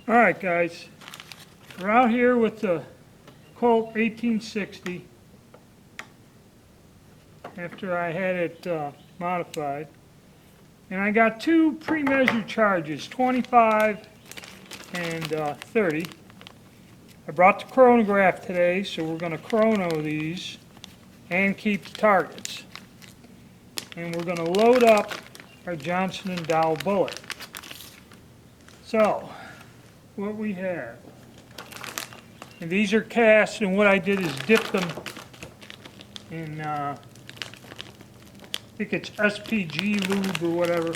Alright guys, we're out here with the Colt 1860 after I had it modified. And I got two pre-measured charges, 25 and 30. I brought the chronograph today, so we're going to chrono these and keep the targets. And we're going to load up our Johnson Dow bullet. So, what we have. And these are cast, and what I did is dip them in, I think it's SPG lube or whatever.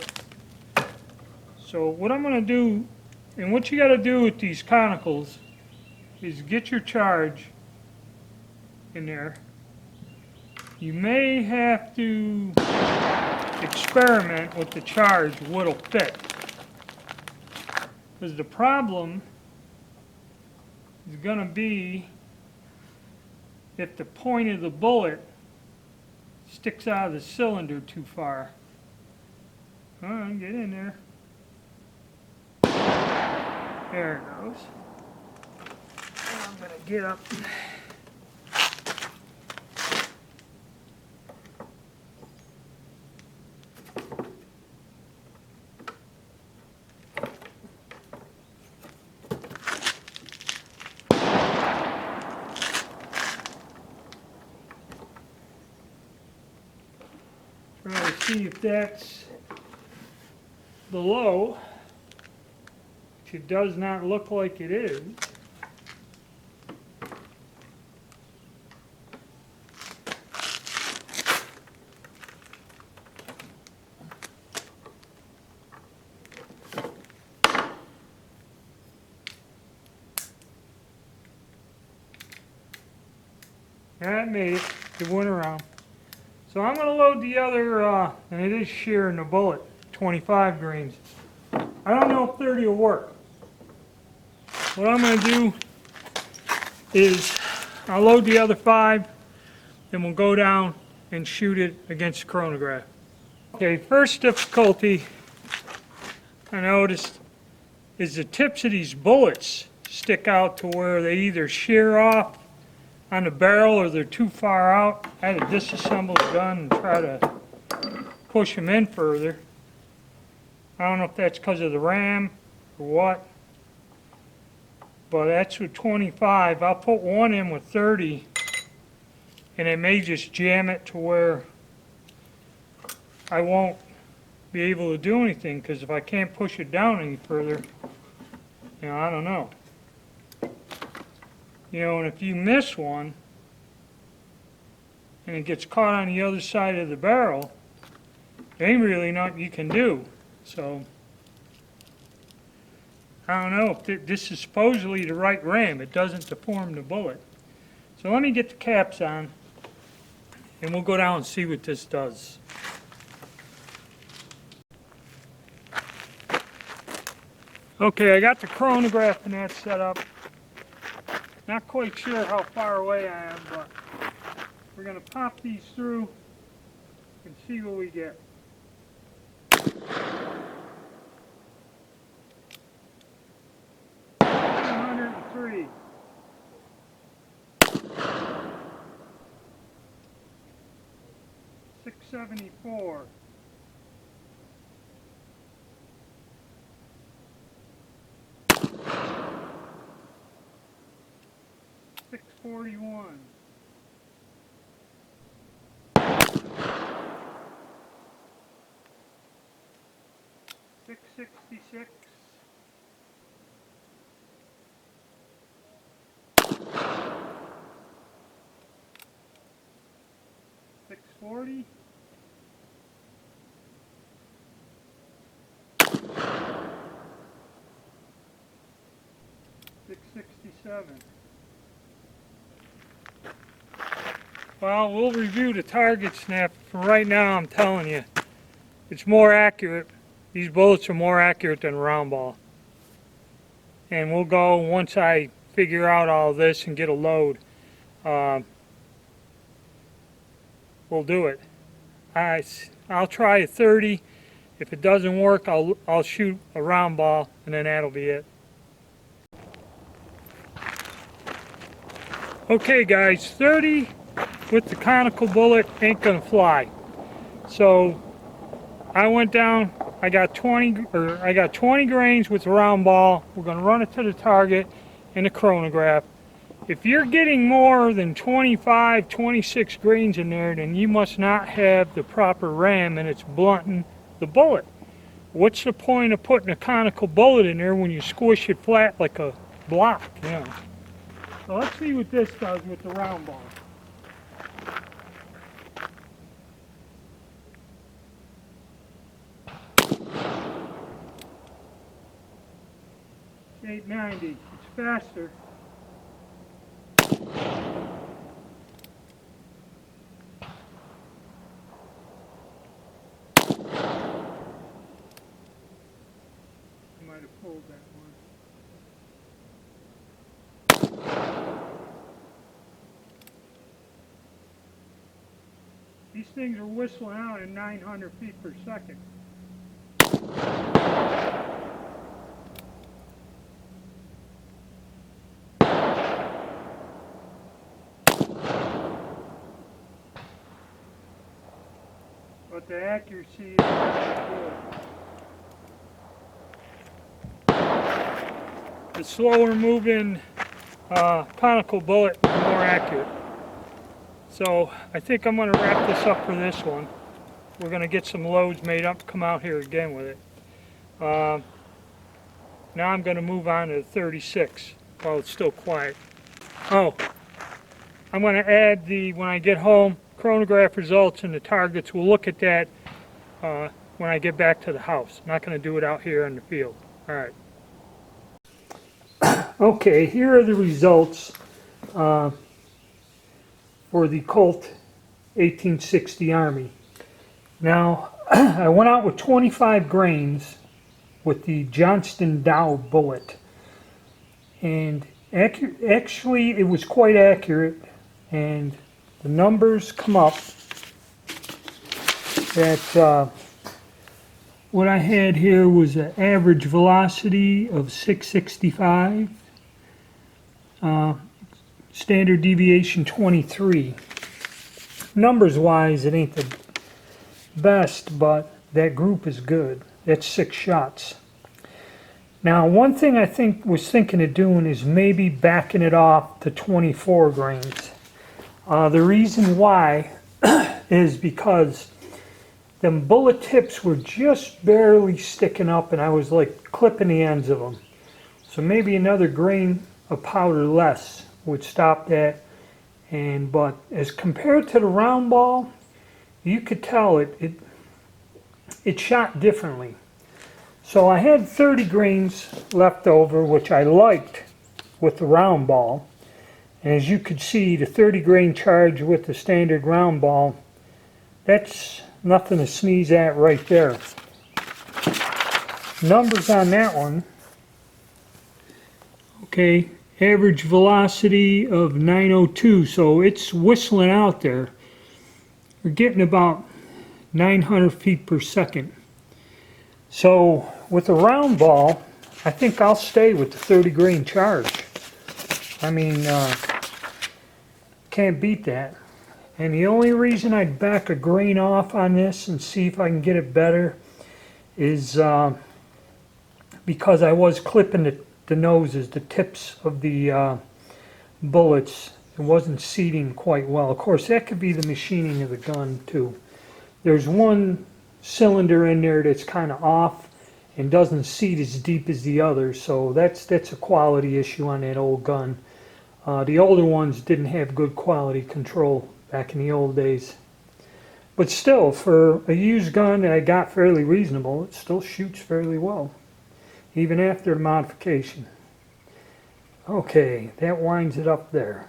So what I'm going to do, and what you got to do with these Conicals, is get your charge in there. You may have to experiment with the charge, what'll fit. Because the problem is going to be if the point of the bullet sticks out of the cylinder too far. All right, get in there. There it goes. I'm going to get up. Try to see if that's below, which it does not look like it is. That made it. It went around. So I'm going to load the other, and it is shear in the bullet, 25 grains. I don't know if 30 will work. What I'm going to do is I'll load the other 5, then we'll go down and shoot it against the chronograph. Okay, first difficulty I noticed is the tips of these bullets stick out to where they either shear off on the barrel or they're too far out. I had to disassemble the gun and try to push them in further. I don't know if that's because of the ram or what, but that's with 25. I'll put one in with 30 and it may just jam it to where I won't be able to do anything, because if I can't push it down any further, I don't know. And if you miss one and it gets caught on the other side of the barrel, there ain't really nothing you can do. So, I don't know if this is supposedly the right ram. It doesn't deform the bullet. So let me get the caps on and we'll go down and see what this does. Okay, I got the chronograph and that set up. Not quite sure how far away I am, but we're going to pop these through and see what we get. $103. $674. $641. $666. $640. $667. Well, we'll review the target snap. For right now, I'm telling you, it's more accurate. These bullets are more accurate than a round ball. And we'll go, once I figure out all this and get a load, we'll do it. I'll try a 30. If it doesn't work, I'll shoot a round ball, and then that'll be it. Okay guys, 30 with the conical bullet ain't gonna fly. So I went down, I got 20 grains with the round ball. We're gonna run it to the target in the chronograph. If you're getting more than 25, 26 grains in there, then you must not have the proper ram and it's blunting the bullet. What's the point of putting a conical bullet in there when you squish it flat like a block, you know? So let's see what this does with the round ball. It's 890, it's faster. I might have pulled that one. These things are whistling out at 900 feet per second. But the accuracy is not good. The slower moving conical bullet is more accurate. So I think I'm going to wrap this up for this one. We're going to get some loads made up, come out here again with it. Now I'm going to move on to the 36 while it's still quiet. Oh, I'm going to add when I get home, chronograph results and the targets. We'll look at that when I get back to the house. I'm not going to do it out here in the field. All right. Okay, here are the results for the Colt 1860 Army. Now, I went out with 25 grains with the Johnson Dow bullet, and actually it was quite accurate, and the numbers come up that what I had here was an average velocity of 665, standard deviation 23. Numbers wise it ain't the best, but that group is good. That's 6 shots. Now one thing I was thinking of doing is maybe backing it off to 24 grains. The reason why is because them bullet tips were just barely sticking up and I was like clipping the ends of them. So maybe another grain of powder less would stop that. But as compared to the round ball, you could tell it shot differently. So I had 30 grains left over, which I liked with the round ball. And as you could see, the 30 grain charge with the standard round ball, that's nothing to sneeze at right there. Numbers on that one. Okay, average velocity of 902, so it's whistling out there. We're getting about 900 feet per second. So with a round ball, I think I'll stay with the 30 grain charge. I mean, can't beat that. And the only reason I'd back a grain off on this and see if I can get it better is because I was clipping the noses, the tips of the bullets. It wasn't seating quite well. Of course, that could be the machining of the gun too. There's one cylinder in there that's kind of off and doesn't seat as deep as the other, so that's a quality issue on that old gun. The older ones didn't have good quality control back in the old days. But still, for a used gun that I got fairly reasonable, it still shoots fairly well, even after the modification. Okay, that winds it up there.